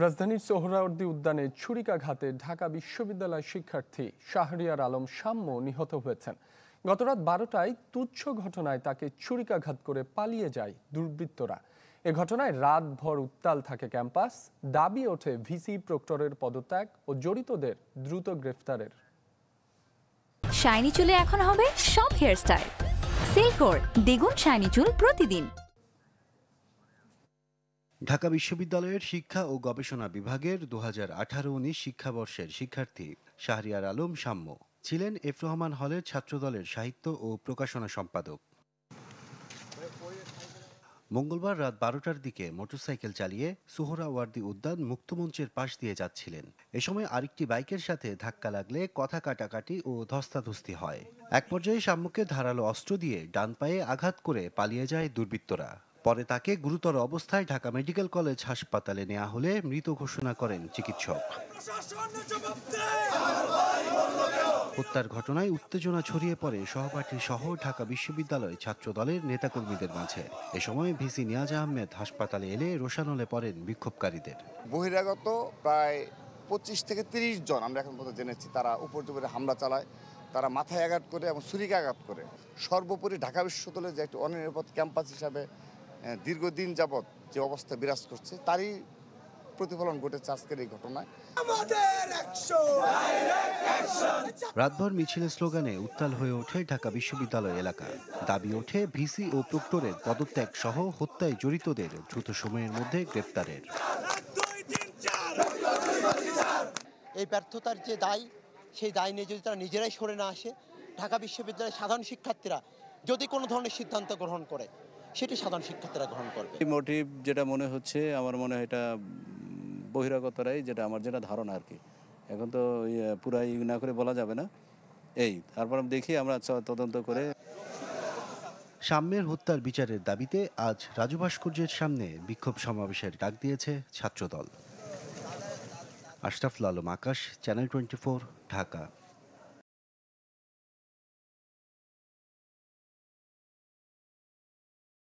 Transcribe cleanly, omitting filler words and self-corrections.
রাজধানীর সোহরাওয়ার্দী উদ্যানে ছুরিকাঘাতে ঢাকা বিশ্ববিদ্যালয় শিক্ষার্থী শাহরিয়ার আলম শাম্য নিহত হয়েছেন। গতরাত 12টায় তুচ্ছ ঘটনায় তাকে ছুরিকাঘাত করে পালিয়ে যায় দুর্বৃত্তরা। এ ঘটনায় রাতভর উত্তাল থাকে ক্যাম্পাস। দাবি ওঠে ভিসি প্রক্টরের পদত্যাগ ও জড়িতদের দ্রুত গ্রেফতারের। শাইনি চুলে এখন হবে সব হেয়ারস্টাইল। সিল্কোর দ্বিগুণ শাইনি চুল প্রতিদিন। ঢাকা বিশ্ববিদ্যালয়ের শিক্ষা ও গবেষণা বিভাগের 2018-19 শিক্ষাবর্ষের শিক্ষার্থী শাহরিয়ার আলম শাম্য ছিলেন এফ রহমান হলের ছাত্রদলের সাহিত্য ও প্রকাশনা সম্পাদক। মঙ্গলবার রাত 12টার দিকে মোটরসাইকেল চালিয়ে সোহরাওয়ার্দী উদ্যান মুক্তমঞ্চের পাশ দিয়ে যাচ্ছিলেন। এ সময় আরেকটি বাইকের সাথে ধাক্কা লাগলে কথা কাটাকাটি ও ধস্তাধস্তি হয়। এক পর্যায়ে শাম্যকে ধারালো অস্ত্র দিয়ে ডান পায়ে আঘাত করে পালিয়ে যায় দুর্বৃত্তরা। পরে তাকে গুরুতর অবস্থায় ঢাকা মেডিকেল কলেজ হাসপাতালে নেওয়া হলে মৃত ঘোষণা করেন চিকিৎসক। হত্যার ঘটনায় উত্তেজনা ছড়িয়ে পড়ে সহপাঠী সহ ঢাকা বিশ্ববিদ্যালয় ছাত্রদলের নেতাকর্মীদের মাঝে। এ সময় ভিসি নিয়াজ আহমেদ হাসপাতালে এলে রোষানলে পড়েন বিক্ষোভকারীদের। বহিরাগত প্রায় 25 থেকে 30 জন আমরা এখন পর্যন্ত জেনেছি, তারা উপর হামলা চালায়, তারা মাথায় আঘাত করে এবং ছুরিকে আঘাত করে। সর্বোপরি ঢাকা বিশ্ববিদ্যালয়ের যে একটি অনিরাপদ ক্যাম্পাস হিসাবে দীর্ঘদিন যাবৎ যে অবস্থা বিরাজ করছে, তারই প্রতিফলন ঘটেছে আজকের এই ঘটনায়। রাতভর মিছিলের স্লোগানে উত্তাল হয়ে ওঠে ঢাকা বিশ্ববিদ্যালয় এলাকা। দাবি ওঠে ভিসি ও প্রক্টরের পদত্যাগ সহ হত্যায় জড়িতদের দ্রুত সময়ের মধ্যে গ্রেপ্তারের। এই ব্যর্থতার যে দায়, সেই দায় নিয়ে যদি তারা নিজেরাই সরে না আসে, ঢাকা বিশ্ববিদ্যালয়ের সাধারণ শিক্ষার্থীরা যদি কোনো ধরনের সিদ্ধান্ত গ্রহণ করে, সেটি সাধারণ শিক্ষার্থীরা গ্রহণ করবে। মোটিভ যেটা মনে হচ্ছে, আমার মনে হয় এটা বহিরাগতরাই, যেটা আমার যেটা ধারণা আর কি। এখন তো পুরাই না করে বলা যাবে না, তারপর দেখি আমরা তদন্ত করে। শাম্যের হত্যার বিচারের দাবিতে আজ রাজু ভাস্কর্যের সামনে বিক্ষোভ সমাবেশের ডাক দিয়েছে ছাত্রদল। আশরাফুল আলম আকাশ, চ্যানেল 24, ঢাকা।